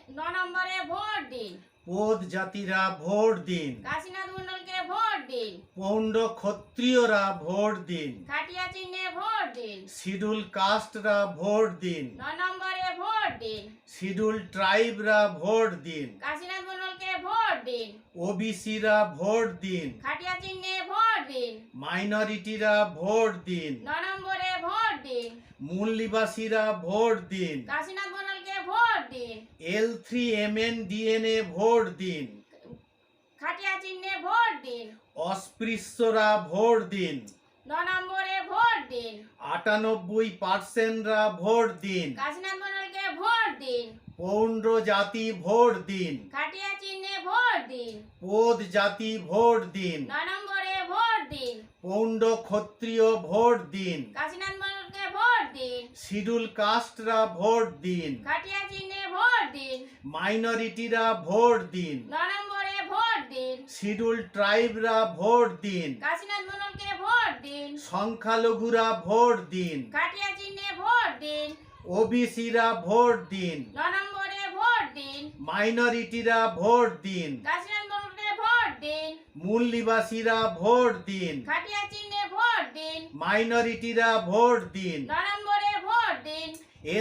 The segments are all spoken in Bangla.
নম্বরে ভোট দিন। পোদ জাতিরা ভোট দিন। কাশীনাথ মণ্ডলকে ভোট দিন। পৌণ্ড ক্ষত্রিয়রা ভোট দিন। খাটিয়া চিহ্নে ভোট দিন। শিডিউল কাস্টরা ভোট দিন। নম্বরে ভোট দিন। শিডিউল ট্রাইবরা ভোট দিন। কাশীনাথ মণ্ডলকে ভোট দিন। ওবিসিরা ভোট দিন। খাটিয়া চিহ্নে ভোট দিন। মাইনরিটিরা ভোট দিন। নম্বরে ভোট দিন। মূল নিবাসীরা ভোট দিন। কাশীনাথ মণ্ডলকে ভোট দিন। L3MNDNA ভোট দিন। খাটিয়া চিহ্নে ভোট দিন। অস্পৃশ্যরা ভোট দিন। নম্বরে ভোট দিন। 98%রা ভোট দিন। কাশীনাথ মণ্ডলকে ভোট দিন। পৌণ্ড জাতি ভোট দিন। খাটিয়া চিহ্নে ভোট দিন। পোদ জাতি ভোট দিন। নম্বরে ভোট দিন। পৌণ্ড ক্ষত্রিয় ভোট দিন। কাশীনাথ মণ্ডলকে ভোট দিন। শিডিউল কাস্টরা ভোট দিন। খাটিয়া চিহ্নে ভোট দিন। মাইনরিটিরা ভোট দিন। নম্বরে ভোট দিন। শিডিউল ট্রাইবরা ভোট দিন। কাশীনাথ মণ্ডলকে ভোট দিন। সংখ্যালঘুরা ভোট দিন। খাটিয়া চিহ্নে ভোট দিন। ওবিসিরা ভোট দিন। নম্বরে ভোট দিন। মাইনরিটিরা ভোট দিন। কাশীনাথ মণ্ডলকে ভোট দিন। মূল নিবাসীরা ভোট দিন। খাটিয়া চিহ্নে ভোট দিন। মাইনরিটিরা ভোট দিন। নম্বরে ভোট দিন।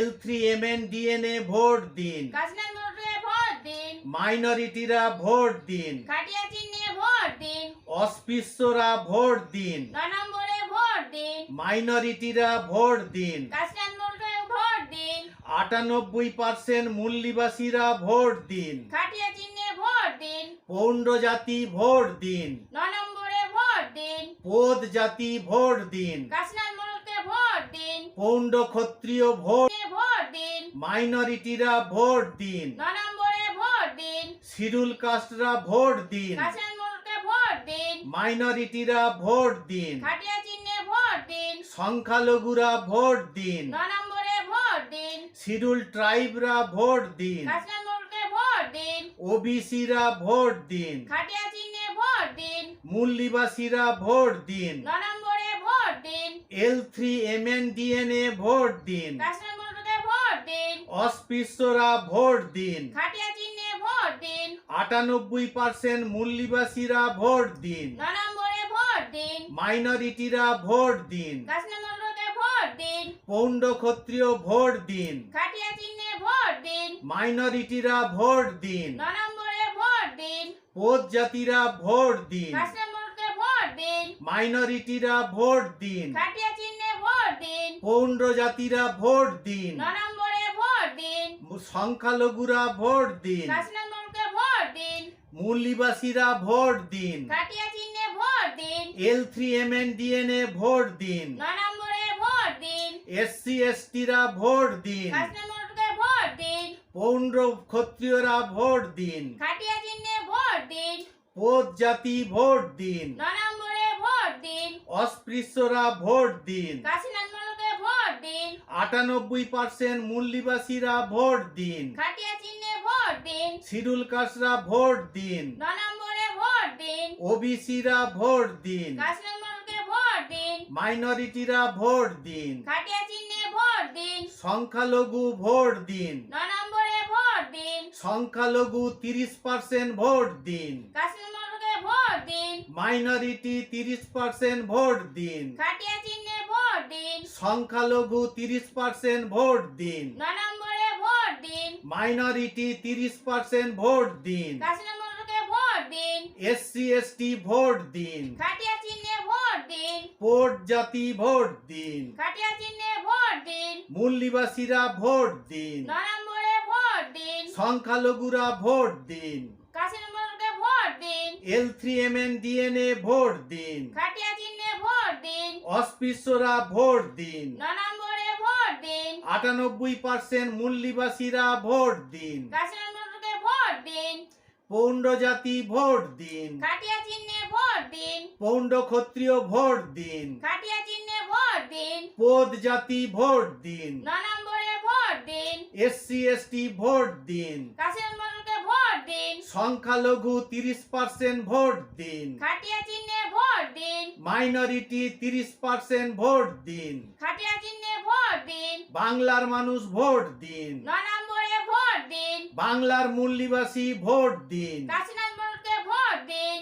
L3MNDNA ভোট দিন। কাশীনাথ মণ্ডলকে ভোট দিন। মাইনরিটিরা ভোট দিন। খাটিয়া চিহ্নে ভোট দিন। অস্পৃশ্যরা ভোট দিন। নম্বরে ভোট দিন। মাইনরিটিরা ভোট দিন। কাশীনাথ মণ্ডলকে ভোট দিন। 98% মূল নিবাসীরা ভোট দিন। খাটিয়া চিহ্নে ভোট দিন। পৌণ্ড জাতি ভোট দিন। নম্বরে ভোট দিন। পোদ জাতি ভোট দিন। কাশীনাথ মণ্ডলকে ভোট দিন। পৌণ্ড ক্ষত্রিয় ভোট। ভোট দিন। মাইনরিটিরা ভোট দিন। নম্বরে ভোট দিন। শিডিউল কাস্টরা ভোট দিন। কাশীনাথ মণ্ডলকে ভোট দিন। মাইনরিটিরা ভোট দিন। খাটিয়া চিহ্নে ভোট দিন। সংখ্যালঘুরা ভোট দিন। নম্বরে ভোট দিন। শিডিউল ট্রাইবরা ভোট দিন। কাশীনাথ মণ্ডলকে ভোট দিন। ওবিসিরা ভোট দিন। খাটিয়া চিহ্নে ভোট দিন। মূল নিবাসীরা ভোট দিন। নম্বরে ভোট দিন। L3MNDNA ভোট দিন। কাশীনাথ মণ্ডলকে ভোট দিন। অস্পৃশ্যরা ভোট দিন। খাটিয়া চিহ্নে ভোট দিন। 98% মূল নিবাসীরা ভোট দিন। নম্বরে ভোট দিন। মাইনরিটিরা ভোট দিন। কাশীনাথ মণ্ডলকে ভোট দিন। পৌণ্ড ক্ষত্রিয় ভোট দিন। খাটিয়া চিহ্নে ভোট দিন। মাইনরিটিরা ভোট দিন। নম্বরে ভোট দিন। পোদ জাতিরা ভোট দিন। কাশীনাথ মণ্ডলকে ভোট দিন। মাইনরিটিরা ভোট দিন। খাটিয়া চিহ্নে ভোট দিন। পৌণ্ড জাতিরা ভোট দিন। নম্বরে ভোট দিন। সংখ্যালঘুরা ভোট দিন। কাশীনাথ মণ্ডলকে ভোট দিন। মূল নিবাসীরা ভোট দিন। খাটিয়া চিহ্নে ভোট দিন। L3MNDNA ভোট দিন। নম্বরে ভোট দিন। SC/STরা ভোট দিন। কাশীনাথ মণ্ডলকে ভোট দিন। পৌণ্ড ক্ষত্রিয়রা ভোট দিন। খাটিয়া চিহ্নে ভোট দিন। পোদ জাতি ভোট দিন। নম্বরে ভোট দিন। অস্পৃশ্যরা ভোট দিন। কাশীনাথ মণ্ডলকে ভোট দিন। 98% মূল নিবাসীরা ভোট দিন। খাটিয়া চিহ্নে ভোট দিন। শিডিউল কাস্টরা ভোট দিন। নম্বরে ভোট দিন। ওবিসিরা ভোট দিন। কাশীনাথ মণ্ডলকে ভোট দিন। মাইনরিটিরা ভোট দিন। খাটিয়া চিহ্নে ভোট দিন। সংখ্যালঘু ভোট দিন। নম্বরে ভোট দিন। সংখ্যালঘু 30% ভোট দিন। কাশীনাথ মণ্ডলকে ভোট দিন। মাইনরিটি 30% ভোট দিন। খাটিয়া চিহ্নে ভোট দিন। সংখ্যালঘু 30% ভোট দিন। নম্বরে ভোট দিন। মাইনরিটি 30% ভোট দিন। কাশীনাথ মণ্ডলকে ভোট দিন। SC/ST ভোট দিন। খাটিয়া চিহ্নে ভোট দিন। পোদ জাতি ভোট দিন। খাটিয়া চিহ্নে ভোট দিন। মূল নিবাসীরা ভোট দিন। নম্বরে ভোট দিন। সংখ্যালঘুরা ভোট দিন। কাশীনাথ মণ্ডলকে ভোট দিন। L3MNDNA ভোট দিন। খাটিয়া চিহ্নে ভোট দিন। অস্পৃশ্যরা ভোট দিন। নম্বরে ভোট দিন। 98% মূল নিবাসীরা ভোট দিন। কাশীনাথ মণ্ডলকে ভোট দিন। পৌণ্ড জাতি ভোট দিন। খাটিয়া চিহ্নে ভোট দিন। পৌণ্ড ক্ষত্রিয় ভোট দিন। খাটিয়া চিহ্নে ভোট দিন। পোদ জাতি ভোট দিন। নম্বরে ভোট দিন। SC/ST ভোট দিন। কাশীনাথ মণ্ডলকে ভোট দিন। সংখ্যালঘু 30% ভোট দিন। খাটিয়া চিহ্নে ভোট দিন। মাইনরিটি 30% ভোট দিন। খাটিয়া চিহ্নে ভোট দিন। বাংলার মানুষ ভোট দিন। নম্বরে ভোট দিন। বাংলার মূল নিবাসী ভোট দিন। কাশীনাথ মণ্ডলকে ভোট দিন।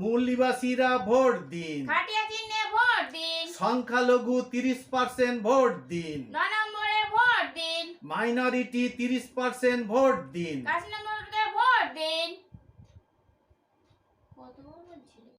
মূল নিবাসীরা ভোট দিন। খাটিয়া চিহ্নে ভোট দিন। সংখ্যালঘু 30% ভোট দিন। 9 নম্বরে ভোট দিন। মাইনরিটি 30% ভোট দিন। কাশীনাথ মণ্ডলকে ভোট দিন। কত